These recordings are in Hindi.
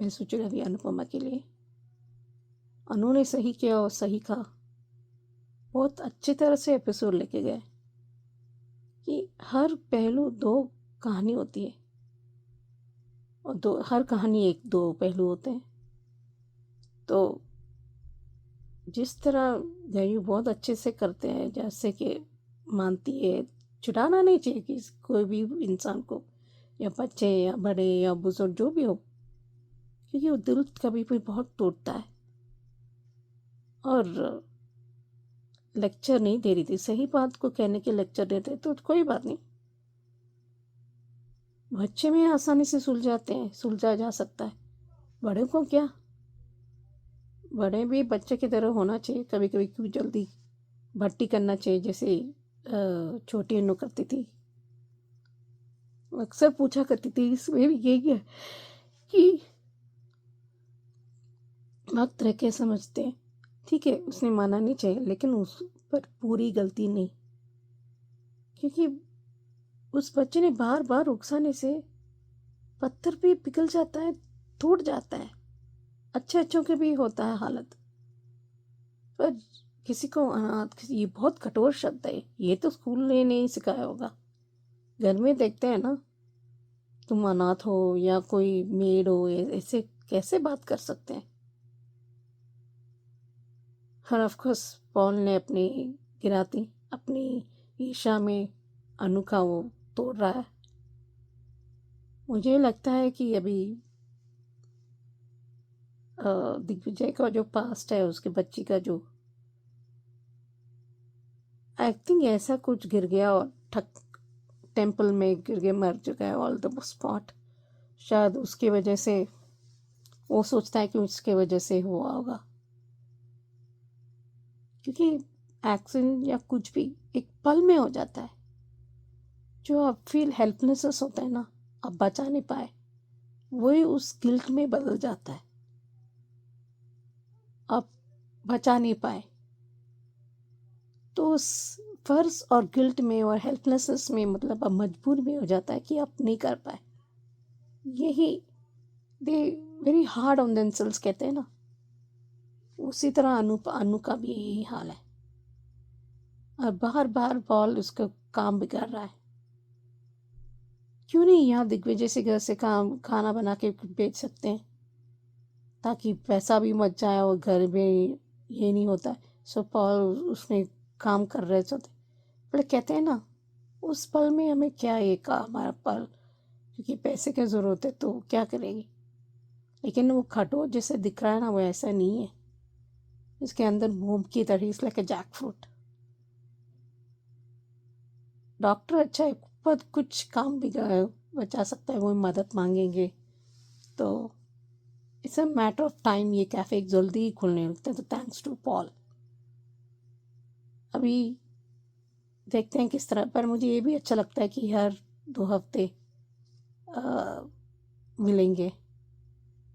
मैं सोची रही अनुपमा के लिए। अनु ने सही किया और सही कहा। बहुत अच्छी तरह से एपिसोड लेके गए कि हर पहलू दो कहानी होती है और हर कहानी एक दो पहलू होते हैं। तो जिस तरह गयू बहुत अच्छे से करते हैं, जैसे कि मानती है, छुड़ाना नहीं चाहिए कि कोई भी इंसान को, या बच्चे या बड़े या बुजुर्ग जो भी हो, क्योंकि वो दिल कभी भी बहुत टूटता है। और लेक्चर नहीं दे रही थी, सही बात को कहने के लेक्चर देते तो कोई बात नहीं, बच्चे में आसानी से सुलझा जा सकता है। बड़े को क्या, बड़े भी बच्चे की तरह होना चाहिए। कभी कभी क्यों जल्दी भट्टी करना चाहिए, जैसे छोटी अनु करती थी। अक्सर पूछा करती थी, इसमें भी यही है कि वक्त रह के समझते हैं। ठीक है, उसने माना नहीं चाहिए, लेकिन उस पर पूरी गलती नहीं, क्योंकि उस बच्चे ने बार बार उकसाने से पत्थर भी पिघल जाता है, टूट जाता है। अच्छे अच्छों के भी होता है हालत, पर किसी को अनाथ, ये बहुत कठोर शब्द है, ये तो स्कूल ने नहीं सिखाया होगा। घर में देखते हैं ना, तुम अनाथ हो या कोई मेड हो, ऐसे कैसे बात कर सकते हैं। और ऑफ कोर्स पॉल ने अपनी गिराती, अपनी ईर्ष्या में अनु का वो तोड़ रहा है। मुझे लगता है कि अभी दिग्विजय का जो पास्ट है, उसके बच्ची का जो एक्टिंग, ऐसा कुछ गिर गया और ठक टेम्पल में गिर के मर चुका है ऑल द स्पॉट। शायद उसकी वजह से वो सोचता है कि उसके वजह से हुआ होगा, क्योंकि एक्सीडेंट या कुछ भी एक पल में हो जाता है। जो आप फील हेल्पलेसनेस होता है ना, आप बचा नहीं पाए, वही उस गिल्ट में बदल जाता है। आप बचा नहीं पाए तो उस फर्ज और गिल्ट में और हेल्पलेसनेस में, मतलब अब मजबूर भी हो जाता है कि आप नहीं कर पाए। यही they very hard on themselves कहते हैं ना, उसी तरह अनु का भी यही हाल है। और बार बार बॉल उसका काम बिगाड़ रहा है। क्यों नहीं यहाँ दिग्विजय से घर से काम खाना बना के बेच सकते हैं, ताकि पैसा भी मच जाए और घर में ये नहीं होता है। सो पॉल उसने काम कर रहे थे, पर कहते हैं ना, उस पल में हमें क्या, ये का हमारा पल, क्योंकि पैसे की ज़रूरत है तो क्या करेंगे। लेकिन वो खटोर जैसे दिख रहा है ना, वो ऐसा नहीं है। इसके अंदर मोम की तरह, इस लाइक जैक फ्रूट। डॉक्टर अच्छा है, पर कुछ काम भी बचा सकता है, वो मदद मांगेंगे तो it's a matter of time. ये कैफ़े जल्दी ही खुलने लगता है, तो थैंक्स टू पॉल। अभी देखते हैं किस तरह, पर मुझे ये भी अच्छा लगता है कि हर 2 हफ्ते मिलेंगे।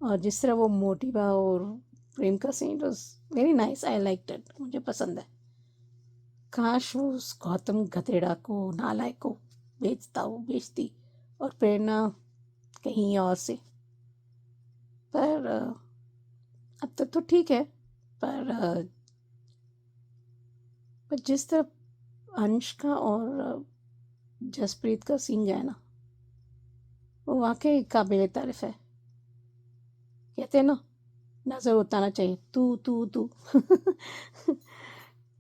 और जिस तरह वो मोटिवा और प्रेम का scene was very nice, I like it, मुझे पसंद है। काश वो उस गौतम गधेड़ा को, नालायक को बेचती, और प्रेरणा कहीं और से। पर अब तक तो ठीक है, पर जिस तरह अनुष्का और जसप्रीत का सीन गया ना, वो वाकई काबिल तारीफ है। कहते हैं ना, नज़र उतारना चाहिए, तू तू तू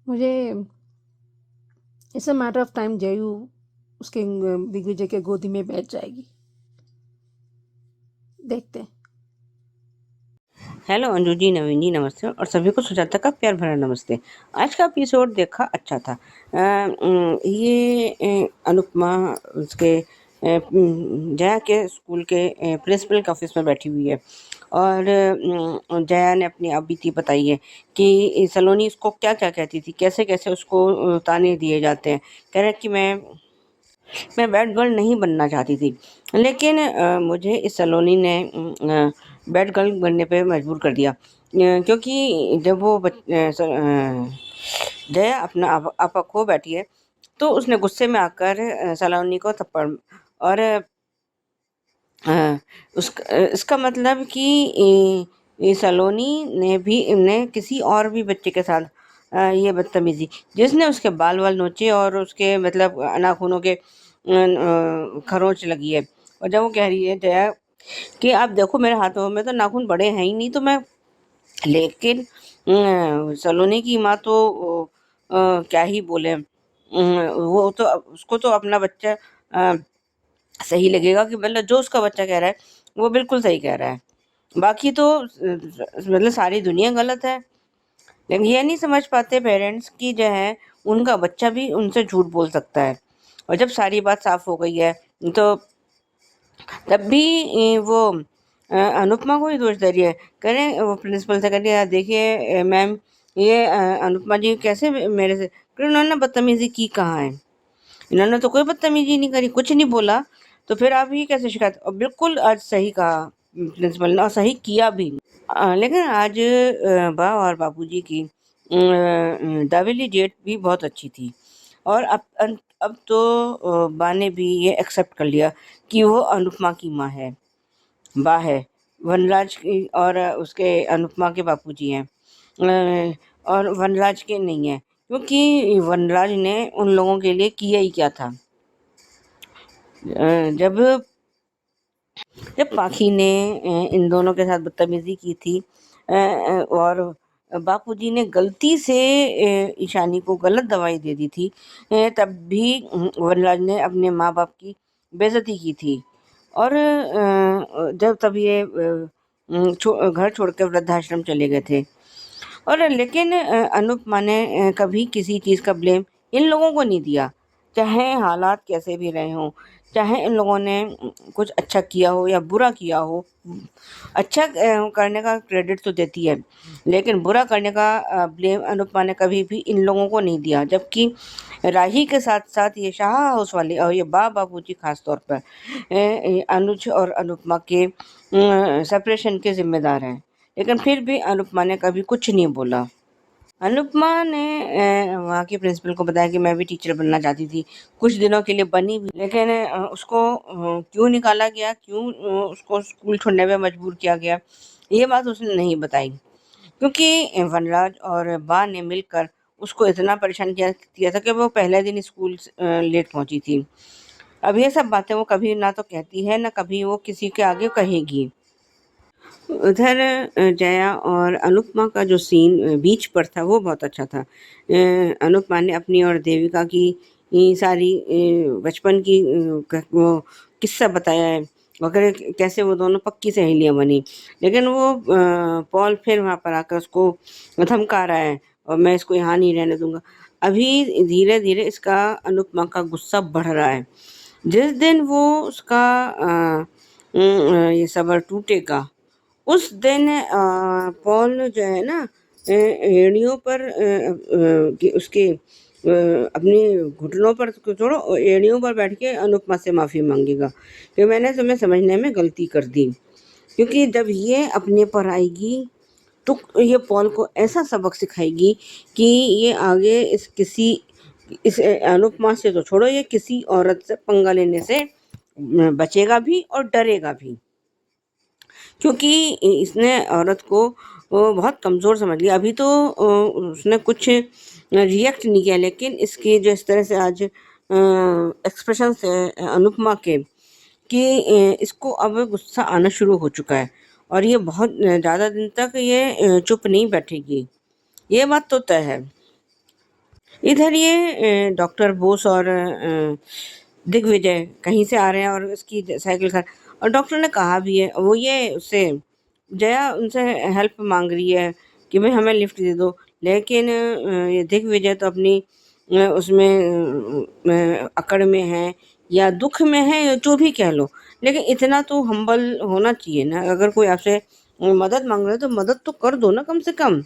मुझे it's a matter of time Jayu उसके दिग्विजय के गोदी में बैठ जाएगी। देखते हैं। हेलो अंजू जी, नवीन जी नमस्ते, और सभी को सुजाता का प्यार भरा नमस्ते। आज का एपिसोड देखा, अच्छा था। ये अनुपमा उसके जया के स्कूल के प्रिंसिपल के ऑफिस में बैठी हुई है, और जया ने अपनी आप बीती बताई है कि सलोनी उसको क्या क्या कहती थी, कैसे कैसे उसको ताने दिए जाते हैं। कह रहे कि मैं बैड गर्ल नहीं बनना चाहती थी, लेकिन मुझे इस सलोनी ने बैड गर्ल बनने पे मजबूर कर दिया, क्योंकि जब वो जया अपना आपा खो बैठी है, तो उसने गुस्से में आकर सलोनी को थप्पड़, और हाँ, इसका मतलब कि सलोनी ने किसी और भी बच्चे के साथ ये बदतमीजी, जिसने उसके बाल वाल नोचे और उसके मतलब नाखूनों के खरोंच लगी है। और जब वो कह रही है जया कि आप देखो मेरे हाथों में तो नाखून बड़े हैं ही नहीं, तो मैं, लेकिन सलोनी की माँ तो क्या ही बोले, वो तो उसको तो अपना बच्चा सही लगेगा कि मतलब जो उसका बच्चा कह रहा है वो बिल्कुल सही कह रहा है, बाकी तो मतलब सारी दुनिया गलत है। लेकिन ये नहीं समझ पाते पेरेंट्स कि जो है उनका बच्चा भी उनसे झूठ बोल सकता है। और जब सारी बात साफ हो गई है तो तब भी वो अनुपमा को ही दोष दे रही है। करें वो प्रिंसिपल से कह रही है, देखिए मैम ये अनुपमा जी कैसे मेरे से, उन्होंने बदतमीजी की कहाँ है, इन्होंने तो कोई बदतमीजी नहीं करी, कुछ नहीं बोला, तो फिर आप ये कैसे शिकायत, और बिल्कुल आज सही कहा प्रिंसिपल ने और सही किया भी। लेकिन आज बा और बापूजी की दावेली डेट भी बहुत अच्छी थी। और अब तो बा ने भी ये एक्सेप्ट कर लिया कि वो अनुपमा की माँ है, बा है, वनराज की और उसके अनुपमा के बापूजी हैं, और वनराज के नहीं है, क्योंकि वनराज ने उन लोगों के लिए किया ही क्या था। जब जब पाखी ने इन दोनों के साथ बदतमीजी की थी और बापूजी ने गलती से ईशानी को गलत दवाई दे दी थी, तब भी वनराज ने अपने माँ बाप की बेइज्जती की थी। और जब तब ये घर छोड़ के वृद्धाश्रम चले गए थे। और लेकिन अनुपमा ने कभी किसी चीज़ का ब्लेम इन लोगों को नहीं दिया, चाहे हालात कैसे भी रहे हों, चाहे इन लोगों ने कुछ अच्छा किया हो या बुरा किया हो। अच्छा करने का क्रेडिट तो देती है, लेकिन बुरा करने का ब्लेम अनुपमा ने कभी भी इन लोगों को नहीं दिया। जबकि राही के साथ साथ ये शाह हाउस वाले और ये बाबूजी खास तौर पर अनुज और अनुपमा के सेपरेशन के जिम्मेदार हैं, लेकिन फिर भी अनुपमा ने कभी कुछ नहीं बोला। अनुपमा ने वहाँ के प्रिंसिपल को बताया कि मैं भी टीचर बनना चाहती थी, कुछ दिनों के लिए बनी भी, लेकिन उसको क्यों निकाला गया, क्यों उसको स्कूल छोड़ने में मजबूर किया गया, ये बात उसने नहीं बताई। क्योंकि वनराज और बा ने मिलकर उसको इतना परेशान किया किया था कि वो पहले दिन स्कूल लेट पहुंची थी। अब ये सब बातें वो कभी ना तो कहती है, ना कभी वो किसी के आगे कहेगी। उधर जया और अनुपमा का जो सीन बीच पर था वो बहुत अच्छा था। अनुपमा ने अपनी और देविका की सारी बचपन की वो किस्सा बताया है वगैरह, कैसे वो दोनों पक्की सहेलियां बनी। लेकिन वो पॉल फिर वहाँ पर आकर उसको धमका रहा है और मैं इसको यहाँ नहीं रहने दूंगा। अभी धीरे धीरे इसका अनुपमा का गुस्सा बढ़ रहा है। जिस दिन वो उसका ये सब्र टूटेगा, उस दिन पॉल जो है ना एड़ियों पर उसके अपनी घुटनों पर तो छोड़ो, एड़ियों पर बैठ के अनुपमा से माफ़ी मांगेगा कि मैंने तुम्हें समझने में गलती कर दी। क्योंकि जब ये अपने पर आएगी तो ये पॉल को ऐसा सबक सिखाएगी कि ये आगे इस अनुपमा से तो छोड़ो, ये किसी औरत से पंगा लेने से बचेगा भी और डरेगा भी। क्योंकि इसने औरत को बहुत कमज़ोर समझ लिया। अभी तो उसने कुछ रिएक्ट नहीं किया, लेकिन इसकी जो इस तरह से आज एक्सप्रेशन है अनुपमा के कि इसको अब गुस्सा आना शुरू हो चुका है और ये बहुत ज़्यादा दिन तक ये चुप नहीं बैठेगी, ये बात तो तय है। इधर ये डॉक्टर बोस और दिग्विजय कहीं से आ रहे हैं और इसकी साइकिल खा, और डॉक्टर ने कहा भी है, वो ये उससे जया उनसे हेल्प मांग रही है कि भाई हमें लिफ्ट दे दो, लेकिन ये दिग्विजय तो अपनी उसमें अकड़ में है या दुख में है या जो भी कह लो, लेकिन इतना तो हम्बल होना चाहिए ना। अगर कोई आपसे मदद मांग रहा है तो मदद तो कर दो ना कम से कम,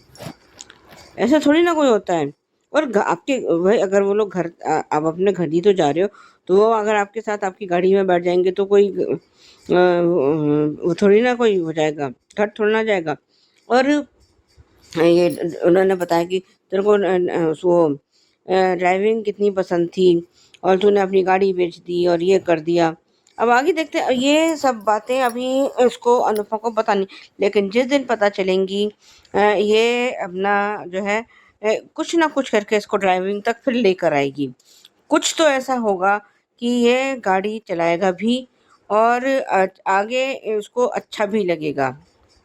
ऐसा थोड़ी ना कोई होता है। और आपके भाई अगर वो लोग घर आप अपने घर ही तो जा रहे हो, तो वो अगर आपके साथ आपकी गाड़ी में बैठ जाएंगे तो कोई वो थोड़ी ना कोई हो जाएगा, घर थोड़ा ना जाएगा। और ये उन्होंने बताया कि तेरे को वो ड्राइविंग कितनी पसंद थी और तूने अपनी गाड़ी बेच दी और ये कर दिया। अब आगे देखते हैं, ये सब बातें अभी इसको अनुपमा को पता नहीं, लेकिन जिस दिन पता चलेंगी ये अपना जो है कुछ ना कुछ करके इसको ड्राइविंग तक फिर लेकर आएगी। कुछ तो ऐसा होगा कि ये गाड़ी चलाएगा भी और आगे उसको अच्छा भी लगेगा।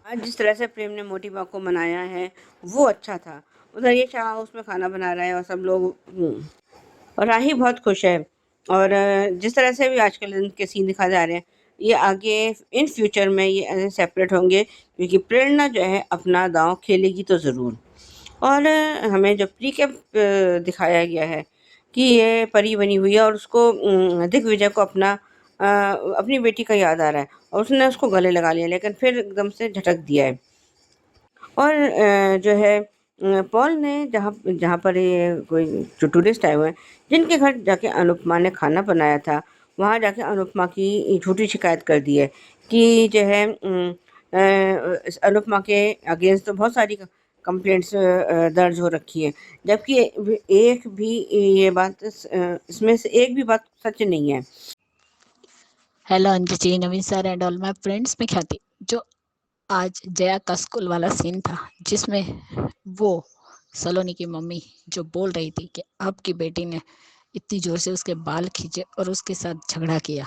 आज जिस तरह से प्रेम ने मोटी माँ को मनाया है वो अच्छा था। उधर ये शाह हाउस में खाना बना रहा है और सब लोग और राही बहुत खुश है। और जिस तरह से भी आजकल इनके सीन दिखाए जा रहे हैं, ये आगे इन फ्यूचर में ये सेपरेट होंगे, क्योंकि प्रेरणा जो है अपना दांव खेलेगी तो ज़रूर। और हमें जो प्री कैप दिखाया गया है कि ये परी बनी हुई है और उसको दिग्विजय को अपनी बेटी का याद आ रहा है और उसने उसको गले लगा लिया, लेकिन फिर एकदम से झटक दिया है। और जो है पॉल ने जहाँ जहाँ पर ये कोई जो टूरिस्ट आए हुए हैं जिनके घर जाके अनुपमा ने खाना बनाया था, वहाँ जाके अनुपमा की झूठी शिकायत कर दी है कि जो है इस अनुपमा के अगेंस्ट तो बहुत सारी कंप्लेंट्स दर्ज हो रखी हैं, जबकि एक भी ये बात इसमें से एक भी बात सच नहीं है। Hello Anju ji, Naveen sir and all my friends. में ख्याति जो आज जया का स्कूल वाला सीन था, जिसमें वो सलोनी की मम्मी जो बोल रही थी कि आपकी बेटी ने इतनी जोर से उसके बाल खींचे और उसके साथ झगड़ा किया,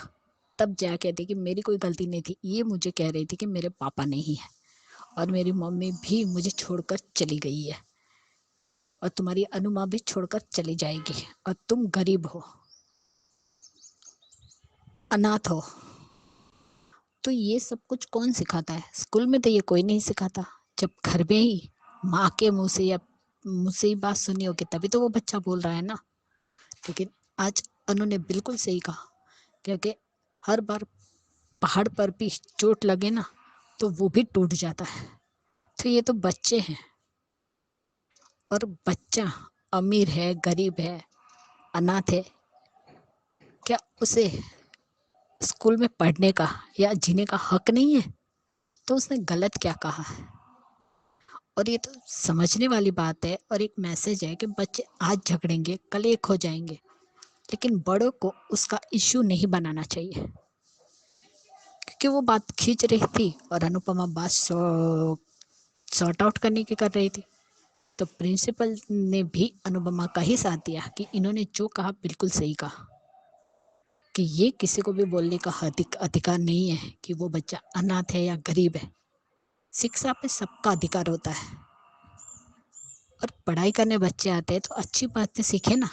तब जया कहती कि मेरी कोई गलती नहीं थी, ये मुझे कह रही थी कि मेरे पापा नहीं है और मेरी मम्मी भी मुझे छोड़कर चली गई है और तुम्हारी अनुमा भी छोड़कर चली जाएगी और तुम गरीब हो, अनाथ हो। तो ये सब कुछ कौन सिखाता है? स्कूल में तो ये कोई नहीं सिखाता। जब घर में ही माँ के मुंह से या मुझसे ही बात सुनी होगी तभी तो वो बच्चा बोल रहा है ना। लेकिन आज अनु ने बिल्कुल सही कहा, क्योंकि हर बार पहाड़ पर भी चोट लगे ना तो वो भी टूट जाता है। तो ये तो बच्चे हैं, और बच्चा अमीर है, गरीब है, अनाथ है, क्या उसे स्कूल में पढ़ने का या जीने का हक नहीं है? तो उसने गलत क्या कहा है? और ये तो समझने वाली बात है और एक मैसेज है कि बच्चे आज झगड़ेंगे, कल एक हो जाएंगे, लेकिन बड़ों को उसका इश्यू नहीं बनाना चाहिए। क्योंकि वो बात खींच रही थी और अनुपमा बात सॉर्ट आउट करने की कर रही थी, तो प्रिंसिपल ने भी अनुपमा का ही साथ दिया कि इन्होंने जो कहा बिल्कुल सही कहा, कि ये किसी को भी बोलने का अधिकार नहीं है कि वो बच्चा अनाथ है या गरीब है। शिक्षा पे सबका अधिकार होता है, और पढ़ाई करने बच्चे आते हैं तो अच्छी बातें सीखे ना,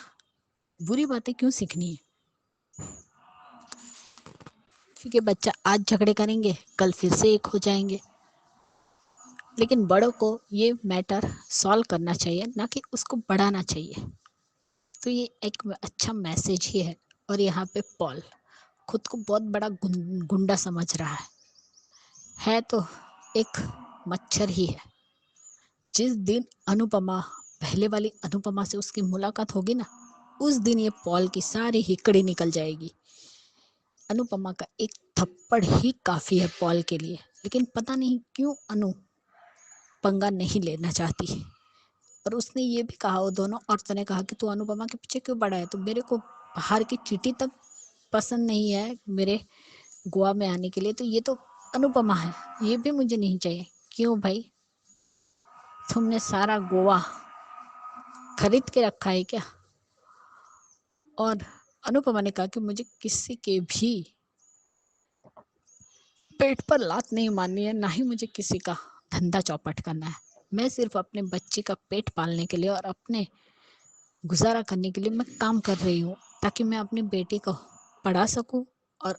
बुरी बातें क्यों सीखनी है? क्योंकि बच्चा आज झगड़े करेंगे, कल फिर से एक हो जाएंगे। लेकिन बड़ों को ये मैटर सॉल्व करना चाहिए, ना कि उसको बढ़ाना चाहिए। तो ये एक अच्छा मैसेज ही है। और यहाँ पे पॉल खुद को बहुत बड़ा गुंडा समझ रहा है तो एक मच्छर ही है। जिस दिन अनुपमा, पहले वाली अनुपमा से उसकी मुलाकात होगी ना, उस दिन ये पॉल की सारी हिकड़ी निकल जाएगी। अनुपमा का एक थप्पड़ ही काफी है पॉल के लिए, लेकिन पता नहीं क्यों अनु पंगा नहीं लेना चाहती। और उसने ये भी कहा, वो दोनों औरतों ने कहा कि तू अनुपमा के पीछे क्यों पड़ा है, तो मेरे को बाहर की चीटी तक पसंद नहीं है मेरे गोवा में आने के लिए, तो ये तो अनुपमा है, ये भी मुझे नहीं चाहिए। क्यों भाई, तुमने सारा गोवा खरीद के रखा है क्या? और अनुपमा ने कहा कि मुझे किसी के भी पेट पर लात नहीं मारनी है, ना ही मुझे किसी का धंधा चौपट करना है। मैं सिर्फ अपने बच्चे का पेट पालने के लिए और अपने गुजारा करने के लिए मैं काम कर रही हूँ, ताकि मैं अपनी बेटी को पढ़ा सकूँ और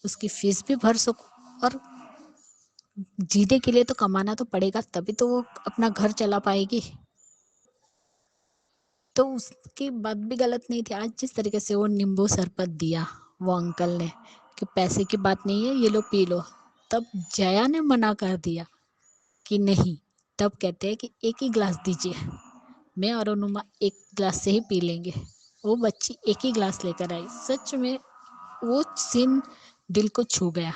उसकी फीस भी भर सकूँ। और जीने के लिए तो कमाना तो पड़ेगा, तभी तो वो अपना घर चला पाएगी। तो उसकी बात भी गलत नहीं थी। आज जिस तरीके से वो नींबू शरबत दिया वो अंकल ने, कि पैसे की बात नहीं है, ये लो पी लो, तब जया ने मना कर दिया कि नहीं। तब कहते हैं कि एक ही गिलास दीजिए, मैं और अनुमा एक गिलास से ही पी लेंगे। वो बच्ची एक ही गिलास लेकर आई। सच में वो सीन दिल को छू गया।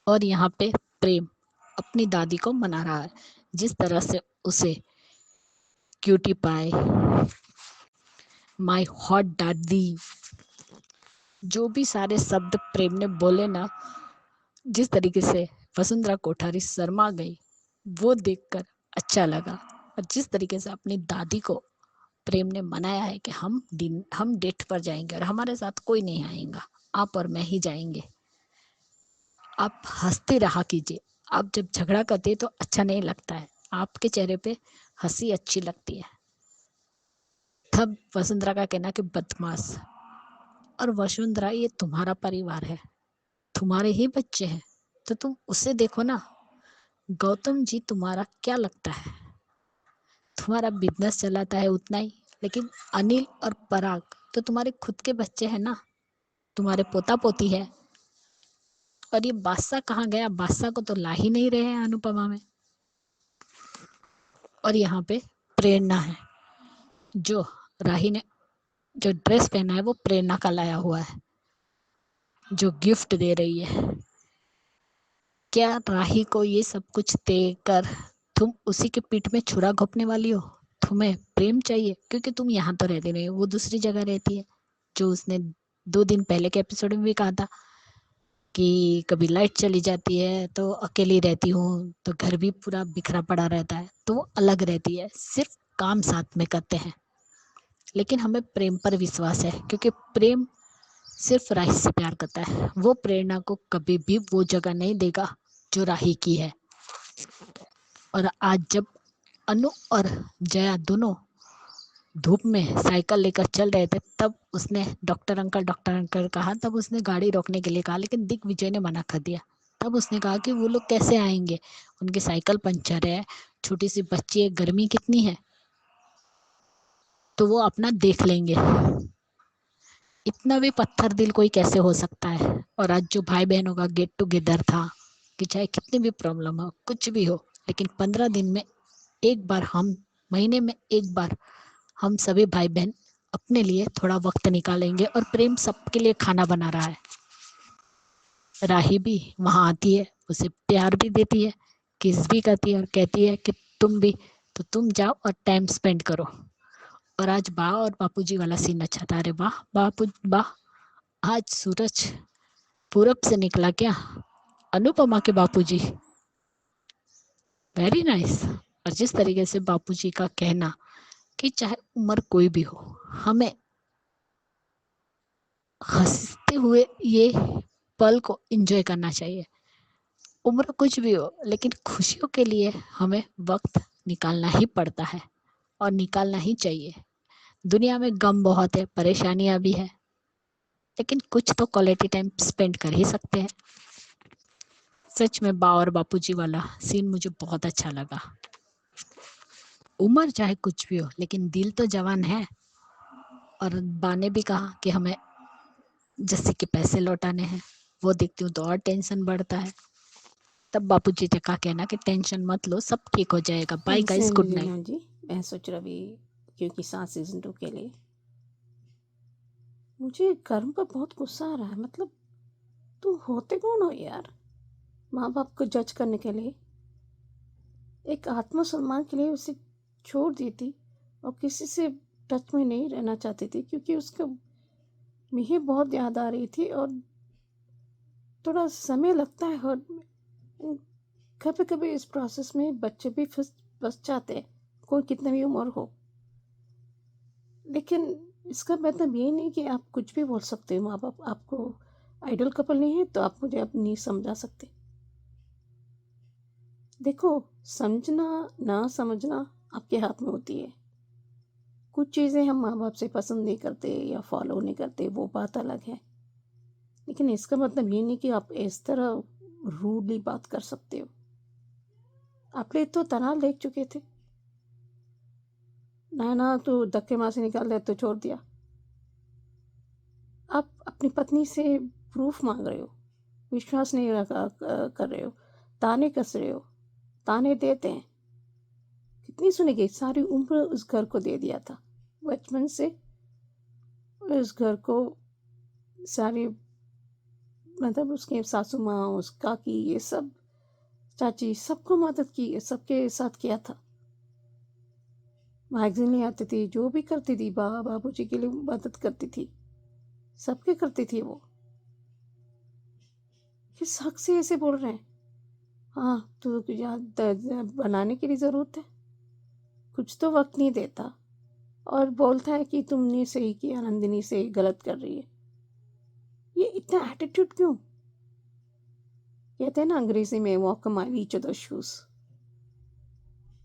और यहाँ पे प्रेम अपनी दादी को मना रहा है, जिस तरह से उसे क्यूटी पाए, माई हॉट दादी। जो भी सारे शब्द प्रेम ने बोले ना, जिस तरीके से वसुंधरा कोठारी शर्मा गई, वो देखकर अच्छा लगा। और जिस तरीके से अपनी दादी को प्रेम ने मनाया है कि हम डेट पर जाएंगे और हमारे साथ कोई नहीं आएगा, आप और मैं ही जाएंगे। आप हंसते रहा कीजिए। आप जब झगड़ा करते हैं तो अच्छा नहीं लगता है, आपके चेहरे पे हंसी अच्छी लगती है। तब वसुंधरा का कहना कि बदमाश। और वसुंधरा, ये तुम्हारा परिवार है, तुम्हारे ही बच्चे हैं, तो तुम उसे देखो ना। गौतम जी तुम्हारा क्या लगता है? तुम्हारा बिजनेस चलाता है उतना ही, लेकिन अनिल और पराग तो तुम्हारे खुद के बच्चे हैं ना, तुम्हारे पोता पोती है। और ये बादशाह कहाँ गया? बादशाह को तो ला ही नहीं रहे हैं अनुपमा में। और यहाँ पे प्रेरणा है, जो राही ने जो ड्रेस पहना है वो प्रेरणा का लाया हुआ है, जो गिफ्ट दे रही है। क्या राही को ये सब कुछ देकर तुम उसी के पीठ में छुरा घोंपने वाली हो? तुम्हें प्रेम चाहिए क्योंकि तुम यहाँ तो रहती नहीं, वो दूसरी जगह रहती है। जो उसने 2 दिन पहले के एपिसोड में भी कहा था कि कभी लाइट चली जाती है तो अकेली रहती हूँ, तो घर भी पूरा बिखरा पड़ा रहता है, तो वो अलग रहती है, सिर्फ काम साथ में करते हैं। लेकिन हमें प्रेम पर विश्वास है, क्योंकि प्रेम सिर्फ राही से प्यार करता है। वो प्रेरणा को कभी भी वो जगह नहीं देगा जो राही की है। और आज जब अनु और जया दोनों धूप में साइकिल लेकर चल रहे थे, तब उसने डॉक्टर अंकल कहा, तब उसने गाड़ी रोकने के लिए कहा, लेकिन दिग्विजय ने मना कर दिया। तब उसने कहा कि वो लोग कैसे आएंगे, उनकी साइकिल पंचर है, छोटी सी बच्ची है, गर्मी कितनी है, तो वो अपना देख लेंगे। इतना भी पत्थर दिल कोई कैसे हो सकता है? और आज जो भाई बहनों का गेट टुगेदर था, कि चाहे कितनी भी प्रॉब्लम हो, कुछ भी हो, लेकिन 15 दिन में एक बार, हम महीने में एक बार, हम सभी भाई बहन अपने लिए थोड़ा वक्त निकालेंगे। और प्रेम सबके लिए खाना बना रहा है। राही भी वहां आती है, उसे प्यार भी देती है, किस भी करती है, और कहती है कि तुम भी, तो तुम जाओ और टाइम स्पेंड करो। और आज बा और बापूजी वाला सीन अच्छा था। अरे वाह बापू वाह, आज सूरज पूरब से निकला क्या? अनुपमा के बापूजी, वेरी नाइस। और जिस तरीके से बापूजी का कहना कि चाहे उम्र कोई भी हो, हमें हंसते हुए ये पल को एंजॉय करना चाहिए। उम्र कुछ भी हो, लेकिन खुशियों के लिए हमें वक्त निकालना ही पड़ता है, और निकालना ही चाहिए। दुनिया में गम बहुत है, परेशानियां भी है, लेकिन कुछ तो क्वालिटी टाइम स्पेंड कर ही सकते हैं। सच में बा और बापूजी वाला सीन मुझे बहुत अच्छा लगा। उम्र चाहे कुछ भी हो, लेकिन दिल तो जवान है। और बा ने भी कहा कि हमें जस्सी के पैसे लौटाने हैं। वो देखती हूँ तो और टेंशन बढ़ता है। तब बापूजी ने कहा कहना कि टेंशन मत लो, सब ठीक हो जाएगा, बाय गाइस, गुड नाइट। हाँ जी, मैं सोच रहा अभी क्योंकि 7 सीजन 2 के लिए मुझे कर्म पर बहुत गुस्सा आ रहा है। मतलब तुम होते कौन हो यार, माँ बाप को जज करने के लिए? एक आत्मसम्मान के लिए उसे छोड़ दी थी, और किसी से टच में नहीं रहना चाहती थी, क्योंकि उसको मुझे बहुत याद आ रही थी। और थोड़ा समय लगता है, और कभी कभी इस प्रोसेस में बच्चे भी फंस जाते हैं, कोई कितनी भी उम्र हो। लेकिन इसका मतलब ये नहीं कि आप कुछ भी बोल सकते हो। माँ बाप आपको आइडल कपल नहीं है तो आप मुझे अब नहीं समझा सकते। देखो, समझना ना समझना आपके हाथ में होती है। कुछ चीज़ें हम माँ बाप से पसंद नहीं करते या फॉलो नहीं करते, वो बात अलग है। लेकिन इसका मतलब ये नहीं कि आप इस तरह रूडली बात कर सकते हो। आप लोग तो तनाव देख चुके थे ना, तो धक्के मार से निकाल दिया तो छोड़ दिया। आप अपनी पत्नी से प्रूफ मांग रहे हो, विश्वास नहीं रखा कर रहे हो, ताने कस रहे हो, ताने देते हैं। कितनी सुनेगी? सारी उम्र उस घर को दे दिया था, बचपन से उस घर को सारी, मतलब उसके सासू माँ, उस काकी, ये सब चाची, सबको मदद की, सबके साथ किया था। मैगजीन ले आती थी, जो भी करती थी, बाबूजी के लिए मदद करती थी, सबके करती थी वो। किस हक से ऐसे बोल रहे हैं? हाँ, तो याद बनाने की भी ज़रूरत है, कुछ तो वक्त नहीं देता और बोलता है कि तुमने सही किया, नंदिनी से गलत कर रही है। ये इतना एटीट्यूड क्यों? कहते हैं ना अंग्रेजी में, वॉक माई ईच अदर शूज।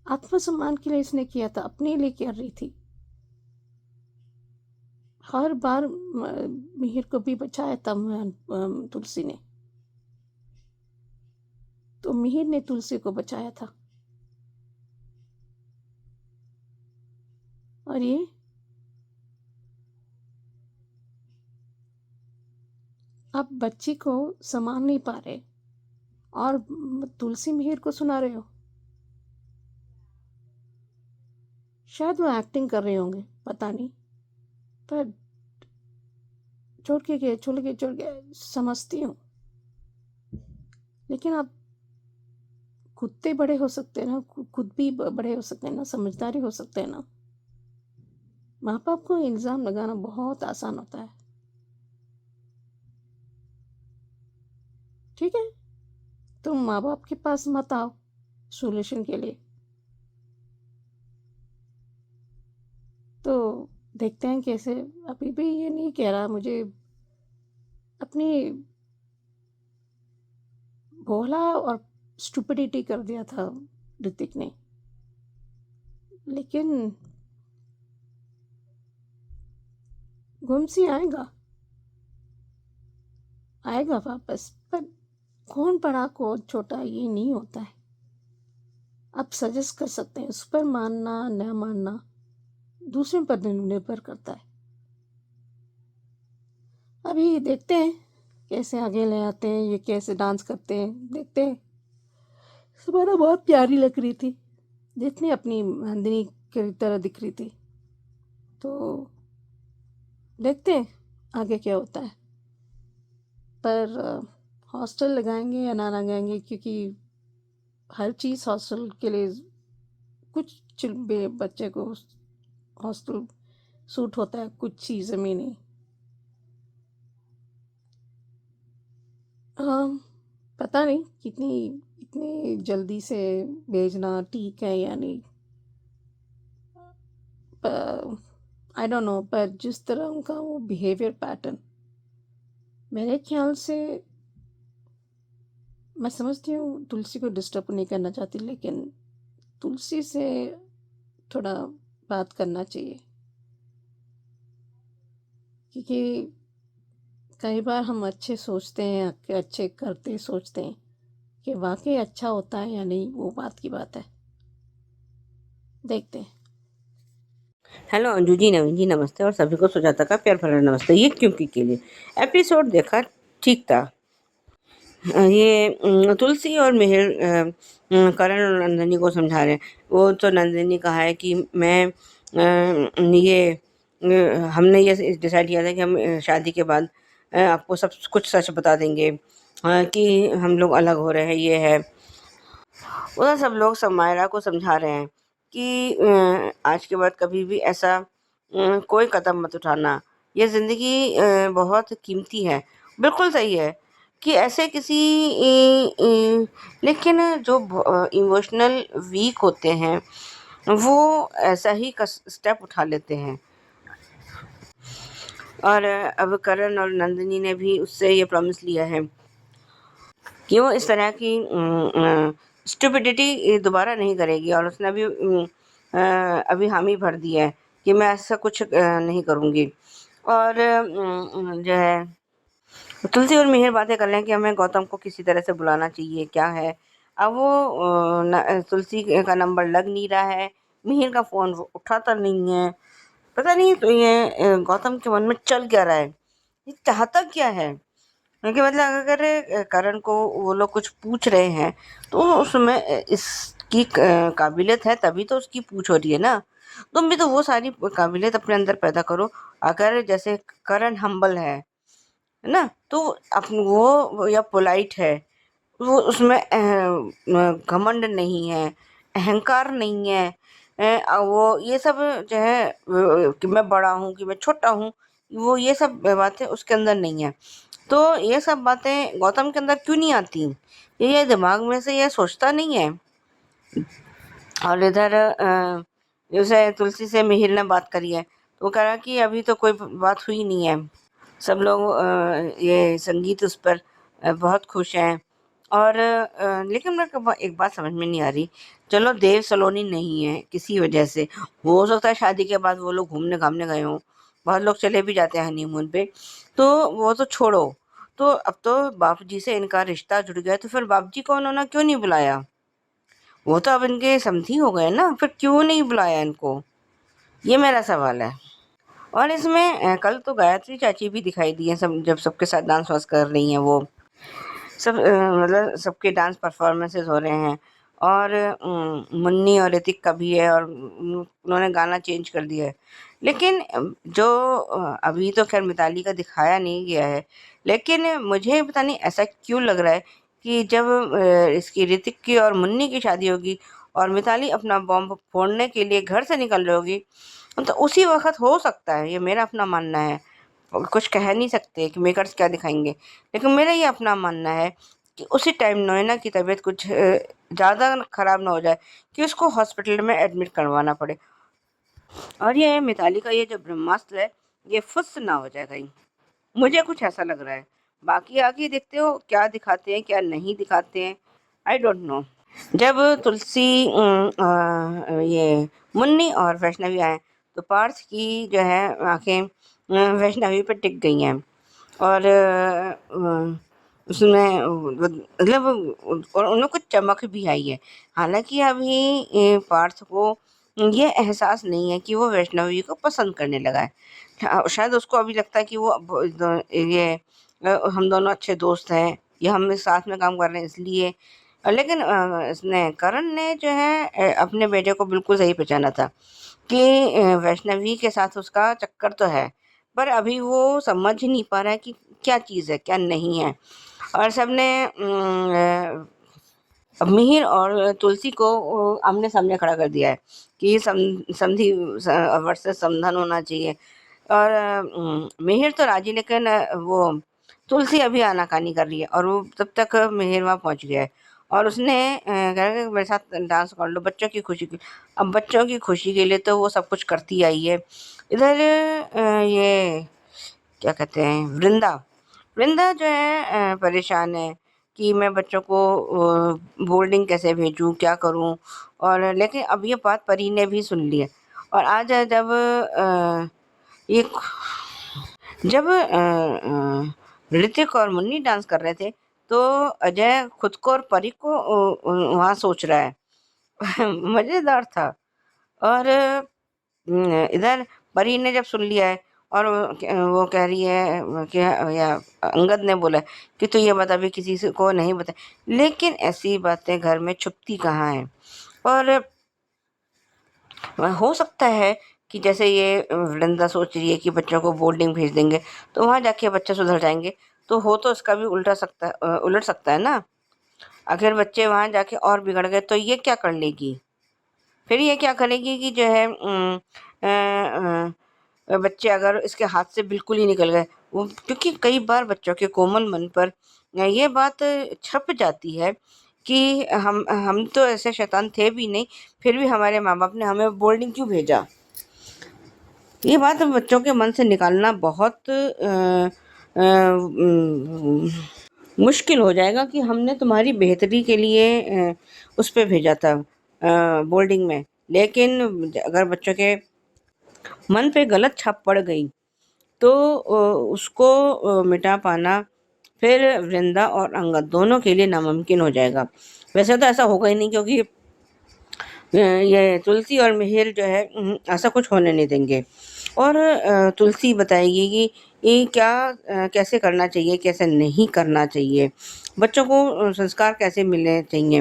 आत्मसम्मान के लिए इसने किया था, अपने लिए कर रही थी। हर बार मिहिर को भी बचाया था तुलसी ने, तो मिहिर ने तुलसी को बचाया था। और ये अब बच्ची को संभाल नहीं पा रहे और तुलसी मिहिर को सुना रहे हो। शायद वो एक्टिंग कर रहे होंगे, पता नहीं, पर छोड़ के समझती हूँ। लेकिन अब कुत्ते बड़े हो सकते हैं ना, खुद भी बड़े हो सकते हैं ना, समझदारी हो सकते हैं ना। माँ बाप को इल्ज़ाम लगाना बहुत आसान होता है। ठीक है, तुम माँ बाप के पास मत आओ सोल्यूशन के लिए, तो देखते हैं कैसे। अभी भी ये नहीं कह रहा मुझे, अपनी भोला और स्टुपिडिटी कर दिया था ऋतिक ने, लेकिन गुमसी आएगा वापस। पर कौन बड़ा कौन छोटा ये नहीं होता है। आप सजेस्ट कर सकते हैं, उस पर मानना न मानना दूसरे पर निर्भर करता है। अभी देखते हैं कैसे आगे ले आते हैं, ये कैसे डांस करते हैं, देखते हैं। सुबह बहुत प्यारी लग रही थी, जितनी अपनी नंदिनी की तरह दिख रही थी। तो देखते हैं आगे क्या होता है। पर हॉस्टल लगाएंगे या ना लगाएंगे, क्योंकि हर चीज़ हॉस्टल के लिए, कुछ बच्चे को हॉस्टल सूट होता है, कुछ चीज़ें में नहीं। पता नहीं इतनी जल्दी से भेजना ठीक है या नहीं, आई डोंट नो। पर जिस तरह उनका वो बिहेवियर पैटर्न, मेरे ख्याल से, मैं समझती हूँ तुलसी को डिस्टर्ब नहीं करना चाहती, लेकिन तुलसी से थोड़ा बात करना चाहिए, क्योंकि कई बार हम अच्छे सोचते हैं, अच्छे करते सोचते हैं, कि वाकई अच्छा होता है या नहीं, वो बात की बात है। देखते हैं। हेलो अंजू जी, नवीन जी नमस्ते, और सभी को सुजाता का प्यार भरा नमस्ते। ये क्योंकि के लिए एपिसोड देखा ठीक था। ये तुलसी और मिहिर करण और नंदिनी को समझा रहे हैं। वो तो नंदिनी कहा है कि मैं हमने ये डिसाइड किया था कि हम शादी के बाद आपको सब कुछ सच बता देंगे, कि हम लोग अलग हो रहे हैं, ये है। उधर सब लोग समायरा को समझा रहे हैं कि आज के बाद कभी भी ऐसा कोई कदम मत उठाना, ये ज़िंदगी बहुत कीमती है। बिल्कुल सही है कि ऐसे किसी लेकिन जो इमोशनल वीक होते हैं वो ऐसा ही स्टेप उठा लेते हैं। और अब करण और नंदिनी ने भी उससे ये प्रॉमिस लिया है कि वो इस तरह की स्टुपिडिटी दोबारा नहीं करेगी, और उसने अभी हामी भर दी है कि मैं ऐसा कुछ नहीं करूँगी। और जो है, तुलसी और मिहिर बातें कर रहे हैं कि हमें गौतम को किसी तरह से बुलाना चाहिए, क्या है। अब वो तुलसी का नंबर लग नहीं रहा है, मिहिर का फ़ोन वो उठाता नहीं है। पता नहीं तो ये गौतम के मन में चल क्या रहा है, ये चाहता क्या है। क्योंकि मतलब अगर करण को वो लोग कुछ पूछ रहे हैं तो उसमें इसकी काबिलियत है, तभी तो उसकी पूछ हो रही है ना। तुम भी तो वो सारी काबिलियत अपने अंदर पैदा करो। अगर जैसे करण हम्बल है ना, तो वो या पोलाइट है, वो उसमें घमंड नहीं है, अहंकार नहीं है, वो ये सब जो है कि मैं बड़ा हूँ कि मैं छोटा हूँ, वो ये सब बातें उसके अंदर नहीं है। तो ये सब बातें गौतम के अंदर क्यों नहीं आती? ये दिमाग में से ये सोचता नहीं है। और इधर जैसे तुलसी से मिहिर ने बात करी है, तो वो कह रहा कि अभी तो कोई बात हुई नहीं है। सब लोग ये संगीत उस पर बहुत खुश हैं। और लेकिन मेरे को एक बात समझ में नहीं आ रही। चलो देव सलोनी नहीं है किसी वजह से, हो सकता है शादी के बाद वो लोग घूमने घामने गए हों, बहुत लोग चले भी जाते हैं हनीमून पे, तो वो तो छोड़ो। तो अब तो बाप जी से इनका रिश्ता जुड़ गया, तो फिर बाप जी को उन्होंने क्यों नहीं बुलाया? वो तो अब इनके समधी हो गए ना, फिर क्यों नहीं बुलाया इनको? ये मेरा सवाल है। और इसमें कल तो गायत्री चाची भी दिखाई दी है, सब जब सबके साथ डांस वांस कर रही हैं। वो सब मतलब सबके डांस परफॉर्मेंसेस हो रहे हैं। और मुन्नी और ऋतिक का भी है, और उन्होंने गाना चेंज कर दिया है। लेकिन जो अभी तो खैर मिताली का दिखाया नहीं गया है, लेकिन मुझे पता नहीं ऐसा क्यों लग रहा है कि जब इसकी ऋतिक की और मुन्नी की शादी होगी और मिताली अपना बॉम्ब फोड़ने के लिए घर से निकल रही होगी, तो उसी वक्त हो सकता है, ये मेरा अपना मानना है, कुछ कह नहीं सकते कि मेकर्स क्या दिखाएंगे, लेकिन मेरा ये अपना मानना है कि उसी टाइम नोएना की तबीयत कुछ ज़्यादा ख़राब ना हो जाए कि उसको हॉस्पिटल में एडमिट करवाना पड़े, और ये मिताली का ये जो ब्रह्मास्त्र है ये फुस ना हो जाए कहीं। मुझे कुछ ऐसा लग रहा है। बाकी आगे देखते हो क्या दिखाते हैं क्या नहीं दिखाते हैं, आई डोंट नो। जब तुलसी ये मुन्नी और वैष्णवी आए, तो पार्थ की जो है आंखें वैष्णवी पे टिक गई हैं। और उसमें मतलब और उन्हें कुछ चमक भी आई है। हालांकि अभी पार्थ को ये एहसास नहीं है कि वो वैष्णवी को पसंद करने लगा है। शायद उसको अभी लगता है कि वो ये हम दोनों अच्छे दोस्त हैं, ये हम साथ में काम कर रहे हैं इसलिए। लेकिन इसने करण ने जो है अपने बेटे को बिल्कुल सही पहचाना था कि वैष्णवी के साथ उसका चक्कर तो है, पर अभी वो समझ ही नहीं पा रहा है कि क्या चीज़ है क्या नहीं है। और सबने मिहिर और तुलसी को आमने सामने खड़ा कर दिया है कि समधी वर्सेस समधन होना चाहिए। और मिहिर तो राजी, लेकिन वो तुलसी अभी आनाकानी कर रही है, और वो तब तक मिहिर वहाँ पहुँच गया है, और उसने कहा कि मेरे साथ डांस कर लो बच्चों की खुशी के। अब बच्चों की खुशी के लिए तो वो सब कुछ करती आई है। इधर ये क्या कहते हैं, वृंदा वृंदा जो है परेशान है कि मैं बच्चों को बोर्डिंग कैसे भेजूं, क्या करूं। और लेकिन अब ये बात परी ने भी सुन ली है। और आज जब ये जब ऋतिक और मुन्नी डांस कर रहे थे, तो अजय खुद को और परी को वहाँ सोच रहा है। मज़ेदार था। और इधर परी ने जब सुन लिया है, और वो कह रही है कि या अंगद ने बोला है कि तू ये बात अभी किसी से को नहीं बता, लेकिन ऐसी बातें घर में छुपती कहाँ हैं। और हो सकता है कि जैसे ये वृंदा सोच रही है कि बच्चों को बोर्डिंग भेज देंगे तो वहाँ जाके बच्चे सुधर जाएंगे, तो हो तो इसका भी उलट सकता है ना। अगर बच्चे वहाँ जाके और बिगड़ गए तो ये क्या कर लेगी? फिर ये क्या करेगी कि जो है बच्चे अगर इसके हाथ से बिल्कुल ही निकल गए, वो क्योंकि कई बार बच्चों के कोमल मन पर ये बात छप जाती है कि हम तो ऐसे शैतान थे भी नहीं, फिर भी हमारे माँ बाप ने हमें बोर्डिंग क्यों भेजा। ये बात बच्चों के मन से निकालना बहुत मुश्किल हो जाएगा कि हमने तुम्हारी बेहतरी के लिए उस पे भेजा था बोर्डिंग में, लेकिन अगर बच्चों के मन पे गलत छाप पड़ गई तो उसको मिटा पाना फिर वृंदा और अंगद दोनों के लिए नामुमकिन हो जाएगा। वैसे तो ऐसा होगा ही नहीं, क्योंकि ये तुलसी और मिहिर जो है ऐसा कुछ होने नहीं देंगे। और तुलसी बताएगी कि ये क्या कैसे करना चाहिए कैसे नहीं करना चाहिए, बच्चों को संस्कार कैसे मिलने चाहिए।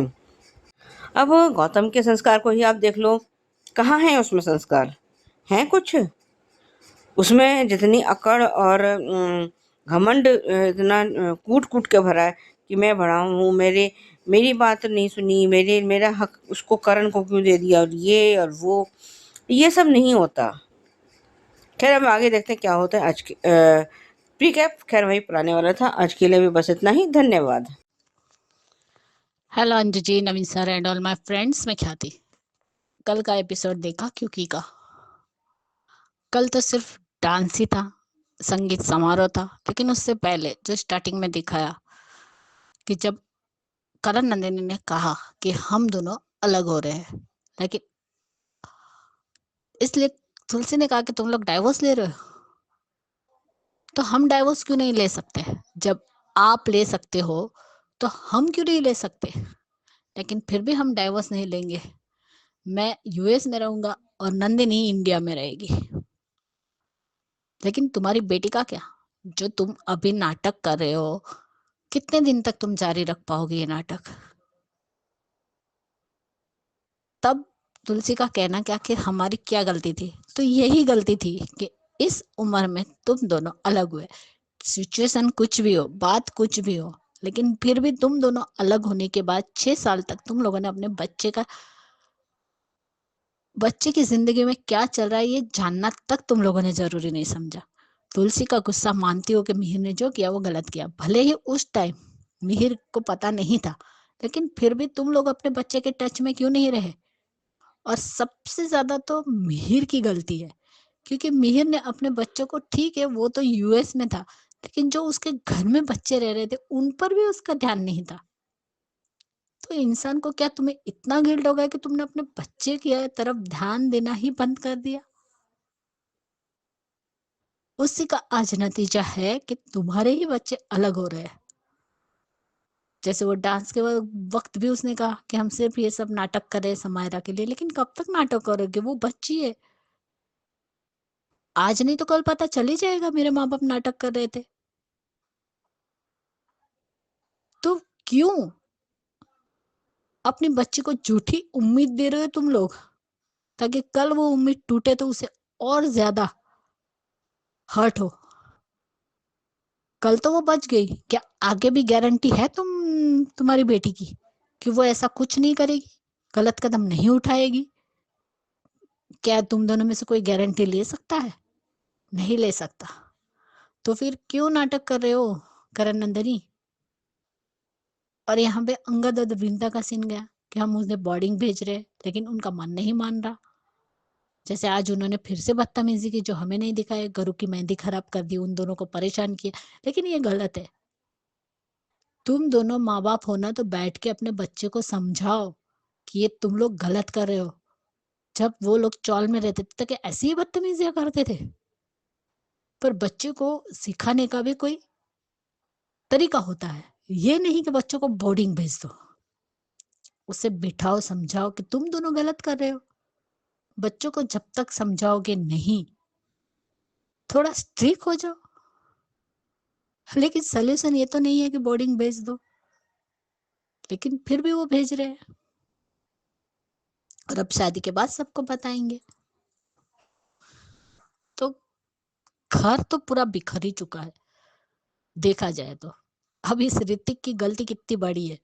अब गौतम के संस्कार को ही आप देख लो, कहाँ है उसमें संस्कार? हैं कुछ? उसमें जितनी अकड़ और घमंड इतना कूट कूट के भरा है कि मैं बड़ा हूँ, मेरी बात नहीं सुनी, मेरा हक उसको करण को क्यों दे दिया, और वो ये सब नहीं होता। खैर हम आगे देखते हैं क्या होता है। आज की प्रीकैप खैर वही पुराने वाला था। आज के लिए भी बस इतना ही। धन्यवाद। Hello Anju ji, Naveen sir and all my friends, मैं ख्याति। कल का एपिसोड देखा क्योंकि का? कल तो सिर्फ डांस ही था, संगीत समारोह था, लेकिन उससे पहले जो स्टार्टिंग में दिखाया कि जब करण नंदिनी ने कहा कि हम दोनों अलग हो रहे हैं, लेकिन इसलिए तुलसी ने कहा कि तुम लोग डाइवोर्स ले रहे हो, तो हम डाइवोर्स क्यों नहीं ले सकते? जब आप ले सकते हो तो हम क्यों नहीं ले सकते? लेकिन फिर भी हम डाइवोर्स नहीं लेंगे। मैं यूएस में रहूंगा और नंदिनी इंडिया में रहेगी। लेकिन तुम्हारी बेटी का क्या? जो तुम अभी नाटक कर रहे हो, कितने दिन तक तुम जारी रख पाओगे ये नाटक? तब तुलसी का कहना क्या कि हमारी क्या गलती थी? तो यही गलती थी कि इस उम्र में तुम दोनों अलग हुए। सिचुएशन कुछ भी हो, बात कुछ भी हो, लेकिन फिर भी तुम दोनों अलग होने के बाद 6 साल तक तुम लोगों ने अपने बच्चे की जिंदगी में क्या चल रहा है ये जानना तक तुम लोगों ने जरूरी नहीं समझा। तुलसी का गुस्सा मानती हो कि मिहिर ने जो किया वो गलत किया। भले ही उस टाइम मिहिर को पता नहीं था, लेकिन फिर भी तुम लोग अपने बच्चे के टच में क्यों नहीं रहे? और सबसे ज्यादा तो मिहिर की गलती है, क्योंकि मिहिर ने अपने बच्चों को, ठीक है वो तो यूएस में था, लेकिन जो उसके घर में बच्चे रह रहे थे उन पर भी उसका ध्यान नहीं था। तो इंसान को क्या, तुम्हें इतना गिल्ट हो गया कि तुमने अपने बच्चे की तरफ ध्यान देना ही बंद कर दिया? उसी का आज नतीजा है कि तुम्हारे ही बच्चे अलग हो रहे हैं। जैसे वो डांस के वक्त भी उसने कहा कि हम सिर्फ ये सब नाटक कर रहे हैं समायरा के लिए, लेकिन कब तक नाटक करोगे? वो बच्ची है। आज नहीं तो कल पता चल ही जाएगा मेरे माँ बाप नाटक कर रहे थे। तो क्यों अपनी बच्ची को झूठी उम्मीद दे रहे हो तुम लोग, ताकि कल वो उम्मीद टूटे तो उसे और ज्यादा हर्ट हो? कल तो वो बच गई, क्या आगे भी गारंटी है तुम्हारी बेटी की कि वो ऐसा कुछ नहीं करेगी, गलत कदम नहीं उठाएगी? क्या तुम दोनों में से कोई गारंटी ले सकता है? नहीं ले सकता। तो फिर क्यों नाटक कर रहे हो करण नंदनी? और यहाँ पे अंगद और वृंदा का सीन गया कि हम उन्हें बोर्डिंग भेज रहे, लेकिन उनका मन नहीं मान रहा। जैसे आज उन्होंने फिर से बदतमीजी की, जो हमें नहीं दिखाए, गुरु की मेहंदी खराब कर दी, उन दोनों को परेशान किया। लेकिन ये गलत है। तुम दोनों माँ बाप हो ना, तो बैठ के अपने बच्चे को समझाओ कि ये तुम लोग गलत कर रहे हो। जब वो लोग चौल में रहते थे तो क्या ऐसी ही बदतमीजियां करते थे? पर बच्चे को सिखाने का भी कोई तरीका होता है, ये नहीं कि बच्चों को बोर्डिंग भेज दो। उसे बिठाओ, समझाओ कि तुम दोनों गलत कर रहे हो। बच्चों को जब तक समझाओगे नहीं, थोड़ा स्ट्रिक हो जाओ। लेकिन सोल्यूशन ये तो नहीं है कि बोर्डिंग भेज दो, लेकिन फिर भी वो भेज रहे हैं। और अब शादी के बाद सबको बताएंगे। तो घर तो पूरा बिखर ही चुका है देखा जाए तो। अब इस ऋतिक की गलती कितनी बड़ी है,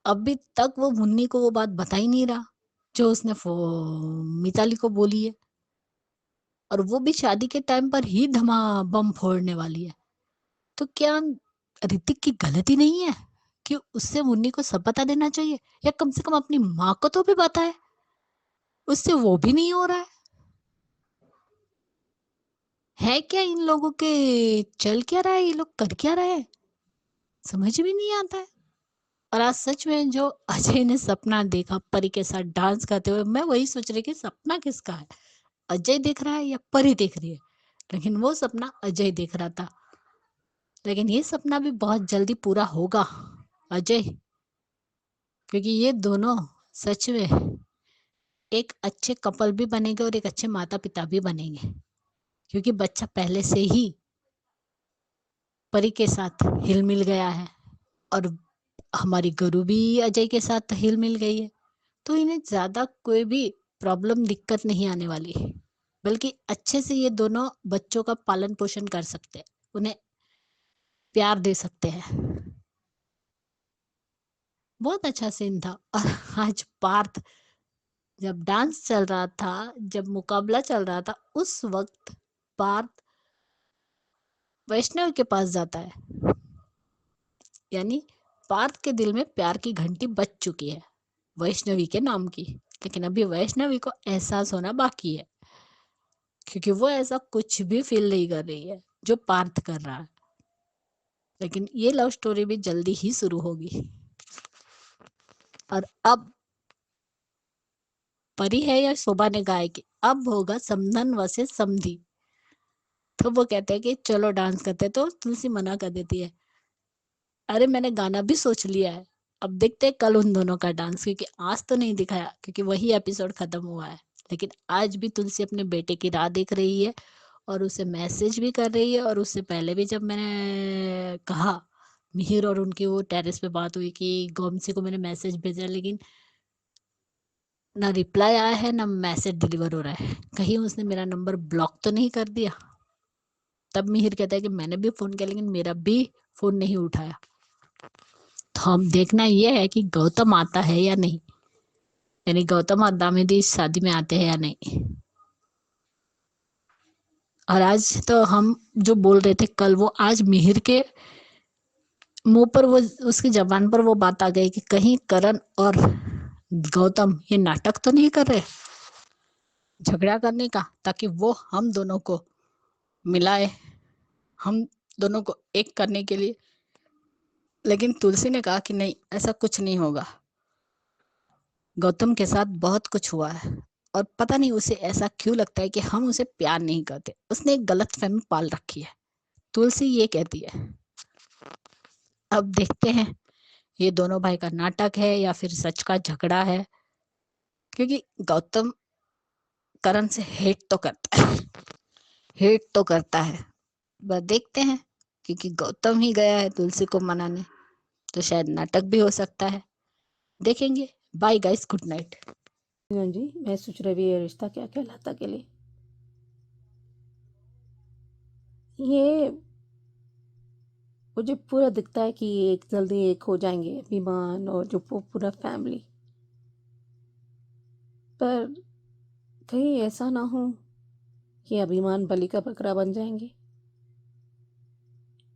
अभी तक वो मुन्नी को वो बात बता ही नहीं रहा जो उसने मिताली को बोली है। और वो भी शादी के टाइम पर ही धमा बम फोड़ने वाली है। तो क्या ऋतिक की गलती नहीं है कि उससे मुन्नी को सब बता देना चाहिए, या कम से कम अपनी माँ को तो भी बताए? उससे वो भी नहीं हो रहा है क्या इन लोगों के? चल क्या रहा है, ये लोग कर क्या रहे हैं, समझ भी नहीं आता है। और आज सच में जो अजय ने सपना देखा परी के साथ डांस करते हुए, मैं वही सोच रही कि सपना किसका है, अजय देख रहा है या परी देख रही है? लेकिन वो सपना अजय देख रहा था। लेकिन ये सपना भी बहुत जल्दी पूरा होगा अजय, क्योंकि ये दोनों सच में एक अच्छे कपल भी बनेंगे और एक अच्छे माता पिता भी बनेंगे, क्योंकि बच्चा पहले से ही परी के साथ हिल मिल गया है और हमारी गुरु भी अजय के साथ हिल मिल गई है। तो इन्हें ज्यादा कोई भी प्रॉब्लम दिक्कत नहीं आने वाली, बल्कि अच्छे से ये दोनों बच्चों का पालन पोषण कर सकते हैं, उन्हें प्यार दे सकते हैं। बहुत अच्छा सीन था। और आज पार्थ, जब डांस चल रहा था, जब मुकाबला चल रहा था, उस वक्त पार्थ वैष्णव के पास जाता है। यानी पार्थ के दिल में प्यार की घंटी बज चुकी है वैष्णवी के नाम की। लेकिन अभी वैष्णवी को एहसास होना बाकी है, क्योंकि वो ऐसा कुछ भी फील नहीं कर रही है जो पार्थ कर रहा है। लेकिन ये लव स्टोरी भी जल्दी ही शुरू होगी। और अब परी है या शोभा ने गाया कि अब होगा समधन वसे समधी। तो वो कहते हैं कि चलो डांस करते, तो तुलसी मना कर देती है, अरे मैंने गाना भी सोच लिया है, अब देखते हैं कल उन दोनों का डांस, क्योंकि आज तो नहीं दिखाया क्योंकि वही एपिसोड खत्म हुआ है। लेकिन आज भी तुलसी अपने बेटे की राह देख रही है और उसे मैसेज भी कर रही है। और उससे पहले भी जब मैंने कहा, मिहिर और उनकी वो टेरेस पे बात हुई कि गोमसी को मैंने मैसेज भेजा, लेकिन ना रिप्लाई आया है ना मैसेज डिलीवर हो रहा है, कहीं उसने मेरा नंबर ब्लॉक तो नहीं कर दिया। तब मिहिर कहता है कि मैंने भी फोन किया लेकिन मेरा भी फोन नहीं उठाया। तो अब देखना यह है कि गौतम आता है या नहीं, यानी गौतम और दामिदी इस शादी में आते हैं या नहीं। और आज तो हम जो बोल रहे थे कल, वो आज मिहिर के मुंह पर, वो उसकी जबान पर वो बात आ गई कि कहीं करण और गौतम ये नाटक तो नहीं कर रहे झगड़ा करने का, ताकि वो हम दोनों को मिलाए, हम दोनों को एक करने के लिए। लेकिन तुलसी ने कहा कि नहीं, ऐसा कुछ नहीं होगा, गौतम के साथ बहुत कुछ हुआ है और पता नहीं उसे ऐसा क्यों लगता है कि हम उसे प्यार नहीं करते, उसने एक गलत फहमी पाल रखी है, तुलसी ये कहती है। अब देखते हैं ये दोनों भाई का नाटक है या फिर सच का झगड़ा है, क्योंकि गौतम करण से हेट तो करता है, हेट तो करता है। बस देखते हैं, क्योंकि गौतम ही गया है तुलसी को मनाने, तो शायद नाटक भी हो सकता है, देखेंगे। Bye guys, good night. हाँ जी, मैं सोच रही ये रिश्ता क्या कहलाता के लिए। ये मुझे पूरा दिखता है कि एक जल्दी एक हो जाएंगे अभिमान और जो पूरा फैमिली, पर कहीं ऐसा ना हो कि अभिमान बलि का बकरा बन जाएंगे।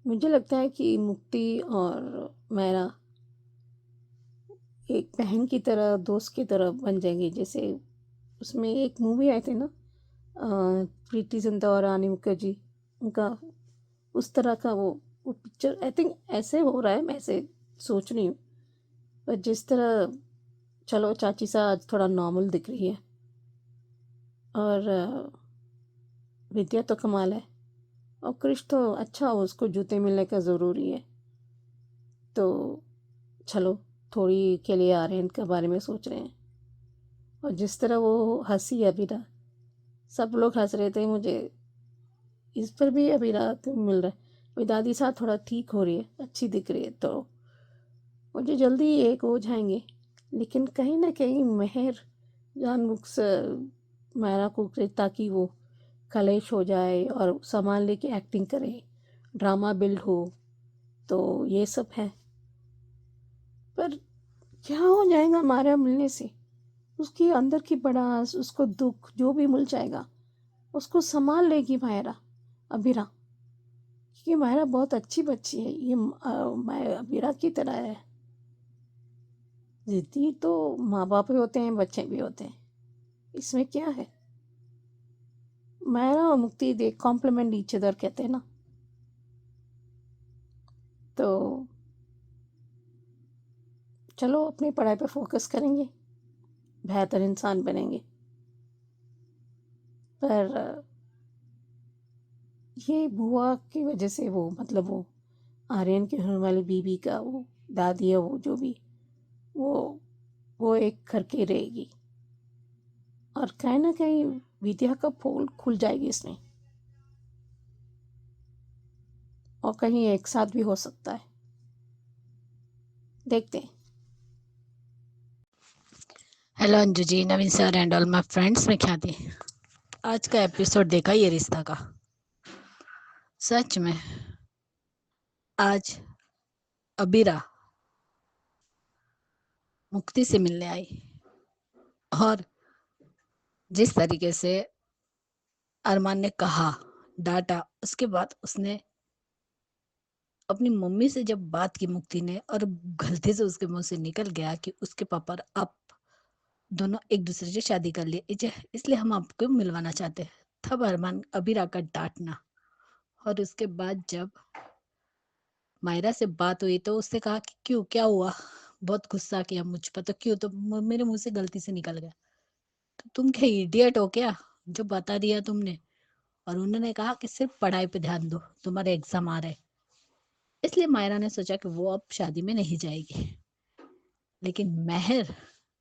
मुझे लगता है कि मुक्ति और मेरा एक बहन की तरह, दोस्त की तरह बन जाएंगी। जैसे उसमें एक मूवी आई थी ना, प्रीति जिंटा और रानी मुखर्जी, उनका उस तरह का वो पिक्चर आई थिंक ऐसे हो रहा है, मैं ऐसे सोच रही हूँ। पर जिस तरह, चलो चाची सा आज थोड़ा नॉर्मल दिख रही है और विद्या तो कमाल है और कृष तो अच्छा, उसको जूते मिलने का ज़रूरी है। तो चलो थोड़ी के लिए आर्यन के बारे में सोच रहे हैं। और जिस तरह वो हंसी अभी ना, सब लोग हंस रहे थे, मुझे इस पर भी अभी रात मिल रहा है। मेरी दादी साथ थोड़ा ठीक हो रही है, अच्छी दिख रही है, तो मुझे जल्दी एक हो जाएंगे। लेकिन कहीं ना कहीं मेहर जानबूझ से मायरा को, ताकि वो कलेश हो जाए और सामान लेके एक्टिंग करे, ड्रामा बिल्ड हो, तो ये सब है। पर क्या हो जाएगा मायरा मिलने से? उसकी अंदर की बड़ास, उसको दुख जो भी मिल जाएगा, उसको संभाल लेगी मायरा, अबीरा। क्योंकि मायरा बहुत अच्छी बच्ची है, ये अबीरा की तरह है। जिद्दी तो माँ बाप भी होते हैं, बच्चे भी होते हैं, इसमें क्या है। मायरा और मुक्ति दे कॉम्प्लीमेंट ईच अदर कहते हैं ना। तो चलो अपनी पढ़ाई पे फोकस करेंगे, बेहतर इंसान बनेंगे। पर ये बुआ की वजह से, वो मतलब वो आर्यन के होने वाली बीबी का वो दादी है, वो जो भी, वो एक करके रहेगी और कहीं ना कहीं विद्या का पोल खुल जाएगी इसमें, और कहीं एक साथ भी हो सकता है, देखते हैं। Hello Anju ji, Naveen sir and all my friends, मैं ख्याति। आज का एपिसोड देखा ये रिश्ता का? सच में आज अबीरा मुक्ति से मिलने आई और जिस तरीके से अरमान ने कहा, डांटा, उसके बाद उसने अपनी मम्मी से जब बात की मुक्ति ने और गलती से उसके मुंह से निकल गया कि उसके पापा और आप दोनों एक दूसरे से शादी कर लिए, इसलिए हम आपको मिलवाना चाहते हैं। तब अरमान अबीरा का डांटना और उसके बाद जब मायरा से बात हुई तो उसने कहा कि क्यों, क्या हुआ, बहुत गुस्सा किया मुझ पर, तो क्यों, तो मेरे मुंह से गलती से निकल गया। तो तुम क्या इडियट हो क्या, जो बता दिया तुमने। और उन्होंने कहा कि सिर्फ पढ़ाई पे ध्यान दो, तुम्हारे एग्जाम आ रहे। इसलिए मायरा ने सोचा कि वो अब शादी में नहीं जाएगी। लेकिन महर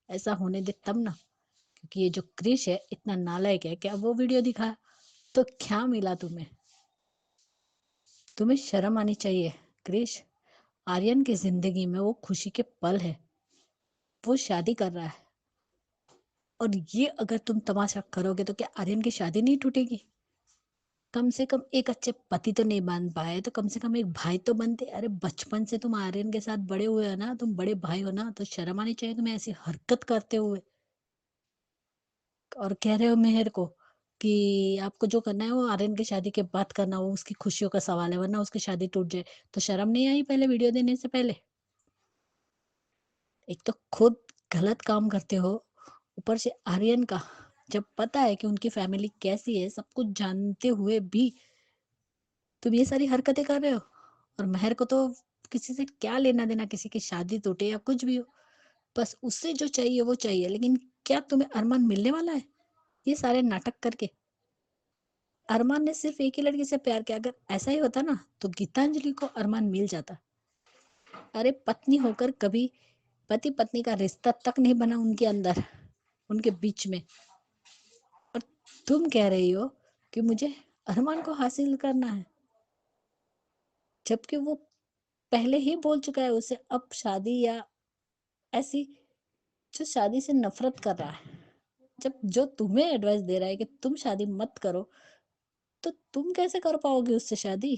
ऐसा होने दे तब ना, क्योंकि ये जो क्रिश है इतना नालायक है कि अब वो वीडियो दिखाया तो क्या मिला तुम्हें। तुम्हें शर्म आनी चाहिए क्रिश। आर्यन की जिंदगी में वो खुशी के पल है, वो शादी कर रहा है और ये अगर तुम तमाशा करोगे तो क्या आर्यन की शादी नहीं टूटेगी। कम से कम एक अच्छे पति तो नहीं बन पाए तो कम से कम एक भाई तो बनते। अरे बचपन से तुम आर्यन के साथ बड़े हुए हो ना, तुम बड़े भाई हो ना, तो शर्म आनी चाहिए तुम्हें ऐसी हरकत करते हुए। और कह रहे हो मेहर को कि आपको जो करना है वो आर्यन की शादी के बाद करना, वो उसकी खुशियों का सवाल है, वरना उसकी शादी टूट जाए। तो शर्म नहीं आई पहले वीडियो देने से पहले। एक तो खुद गलत काम करते हो, ऊपर से आर्यन का जब पता है कि उनकी फैमिली कैसी है, सब कुछ जानते हुए भी तुम ये सारी हरकतें कर रहे हो। और महर को तो किसी से क्या लेना देना, किसी की शादी टूटे या कुछ भी हो, बस उससे जो चाहिए वो चाहिए। लेकिन क्या तुम्हें अरमान मिलने वाला है ये सारे नाटक करके। अरमान ने सिर्फ एक ही लड़की से प्यार किया, अगर ऐसा ही होता ना तो गीतांजलि को अरमान मिल जाता। अरे पत्नी होकर कभी पति पत्नी का रिश्ता तक नहीं बना उनके अंदर, उनके बीच में। और तुम कह रही हो कि मुझे अरमान को हासिल करना है, जबकि वो पहले ही बोल चुका है उसे अब शादी या ऐसी, जो शादी से नफरत कर रहा है। जब जो तुम्हें एडवाइस दे रहा है कि तुम शादी मत करो, तो तुम कैसे कर पाओगे उससे शादी,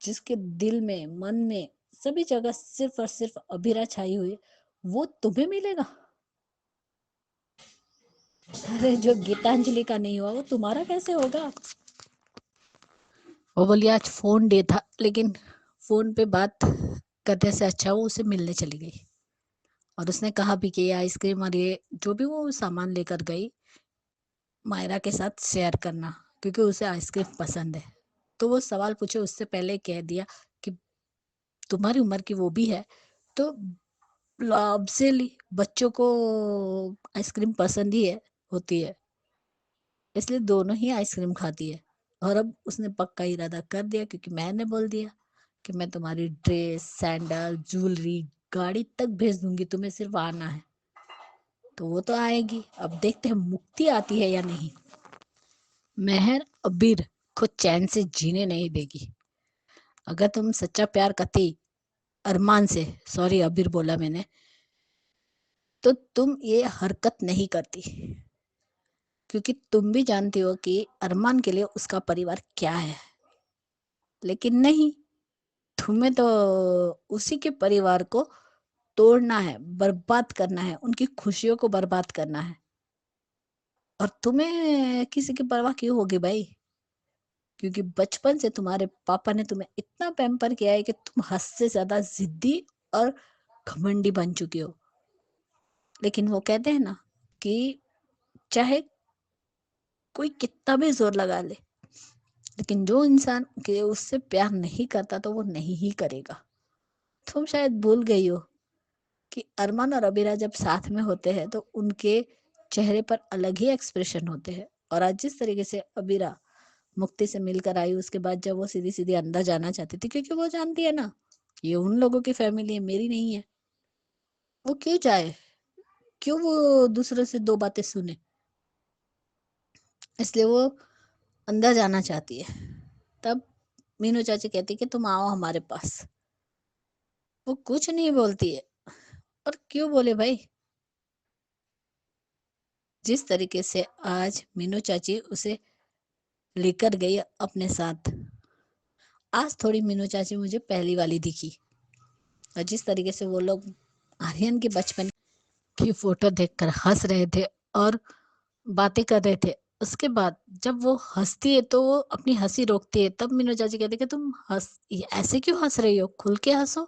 जिसके दिल में मन में सभी जगह सिर्फ और सिर्फ अबीरा छाई हुई है, वो तुम्हें मिलेगा। अरे जो गीतांजलि का नहीं हुआ वो तुम्हारा कैसे होगा। वो बोली आज फोन डे था, लेकिन फोन पे बात करने से अच्छा वो उसे मिलने चली गई। और उसने कहा भी कि ये आइसक्रीम और ये जो भी वो सामान लेकर गई मायरा के साथ शेयर करना, क्योंकि उसे आइसक्रीम पसंद है। तो वो सवाल पूछे उससे पहले कह दिया कि तुम्हारी उम्र की वो भी है, तो ऑब्वियसली बच्चों को आइसक्रीम पसंद ही है, होती है, इसलिए दोनों ही आइसक्रीम खाती है। और अब उसने पक्का इरादा कर दिया, क्योंकि मैंने बोल दिया कि मैं तुम्हारी ड्रेस, सैंडल, ज्वेलरी, गाड़ी तक भेज दूंगी, तुम्हें सिर्फ आना है। तो वो तो आएगी, अब देखते हैं मुक्ति आती है या नहीं। महर अबीर को चैन से जीने नहीं देगी। अगर तुम सच्चा प्यार करती अरमान से, सॉरी अबीर बोला मैंने, तो तुम ये हरकत नहीं करती, क्योंकि तुम भी जानती हो कि अरमान के लिए उसका परिवार क्या है। लेकिन नहीं, तुम्हें तो उसी के परिवार को तोड़ना है, बर्बाद करना है, उनकी खुशियों को बर्बाद करना है। और तुम्हें किसी की परवाह क्यों होगी भाई, क्योंकि बचपन से तुम्हारे पापा ने तुम्हें इतना पैम्पर किया है कि तुम हद से ज्यादा जिद्दी और घमंडी बन चुके हो। लेकिन वो कहते हैं ना कि चाहे कोई कितना भी जोर लगा ले, लेकिन जो इंसान के उससे प्यार नहीं करता तो वो नहीं ही करेगा। तुम शायद भूल गई हो कि अरमान और अबीरा जब साथ में होते हैं तो उनके चेहरे पर अलग ही एक्सप्रेशन होते हैं। और आज जिस तरीके से अबीरा मुक्ति से मिलकर आई, उसके बाद जब वो सीधी सीधी अंदर जाना चाहती थी, क्योंकि वो जानती है ना ये उन लोगों की फैमिली है, मेरी नहीं है, वो क्यों जाए, क्यों वो दूसरों से दो बातें सुने। इसलिए वो अंदर जाना चाहती है। तब मीनू चाची कहती कि तुम आओ हमारे पास। वो कुछ नहीं बोलती है। और क्यों बोले भाई, जिस तरीके से आज मीनू चाची उसे लेकर गई अपने साथ, आज थोड़ी मीनू चाची मुझे पहली वाली दिखी। और जिस तरीके से वो लोग आर्यन के बचपन की फोटो देखकर हंस रहे थे और बातें कर रहे थे। उसके बाद जब वो हंसती है तो वो अपनी हंसी रोकती है, तब मीनू चाची कहते कि तुम ऐसे क्यों हंस रही हो, खुल के हंसो।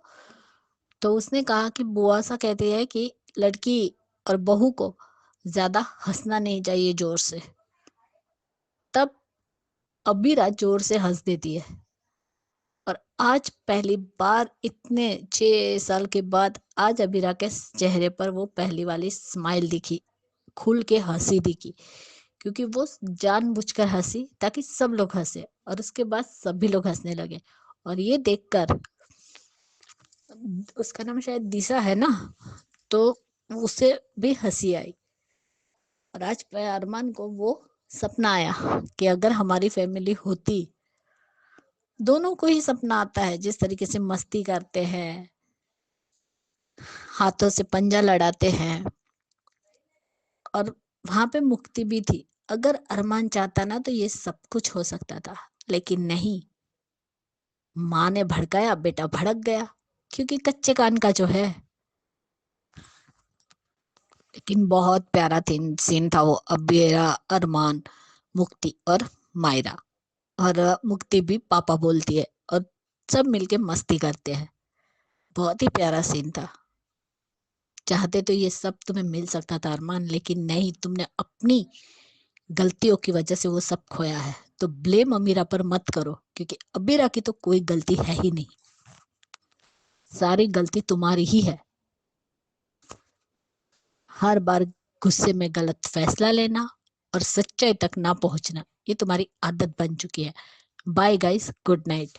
तो उसने कहा कि बुआ सा कहती है कि लड़की और बहू को ज्यादा हंसना नहीं चाहिए जोर से। तब अबीरा जोर से हंस देती है और आज पहली बार इतने 6 साल के बाद आज अबीरा के चेहरे पर वो पहली वाली स्माइल दिखी, खुल के हंसी दिखी, क्योंकि वो जानबूझकर हंसी ताकि सब लोग हंसे और उसके बाद सभी लोग हंसने लगे। और ये देखकर, उसका नाम शायद दिशा है ना, तो उसे भी हंसी आई। और आज अरमान को वो सपना आया कि अगर हमारी फैमिली होती। दोनों को ही सपना आता है, जिस तरीके से मस्ती करते हैं, हाथों से पंजा लड़ाते हैं। और वहां पे मुक्ति भी थी। अगर अरमान चाहता ना तो ये सब कुछ हो सकता था, लेकिन नहीं, माँ ने भड़काया, बेटा भड़क गया, क्योंकि कच्चे कान का जो है। लेकिन बहुत प्यारा सीन था वो, अबीरा, अरमान, मुक्ति और मायरा। और मुक्ति भी पापा बोलती है और सब मिलके मस्ती करते हैं। बहुत ही प्यारा सीन था। चाहते तो ये सब तुम्हें मिल सकता था अरमान, लेकिन नहीं, तुमने अपनी गलतियों की वजह से वो सब खोया है। तो ब्लेम अमीरा पर मत करो, क्योंकि अबीरा की तो कोई गलती है ही नहीं, सारी गलती तुम्हारी ही है। हर बार गुस्से में गलत फैसला लेना और सच्चाई तक ना पहुंचना, ये तुम्हारी आदत बन चुकी है। Bye guys, good night.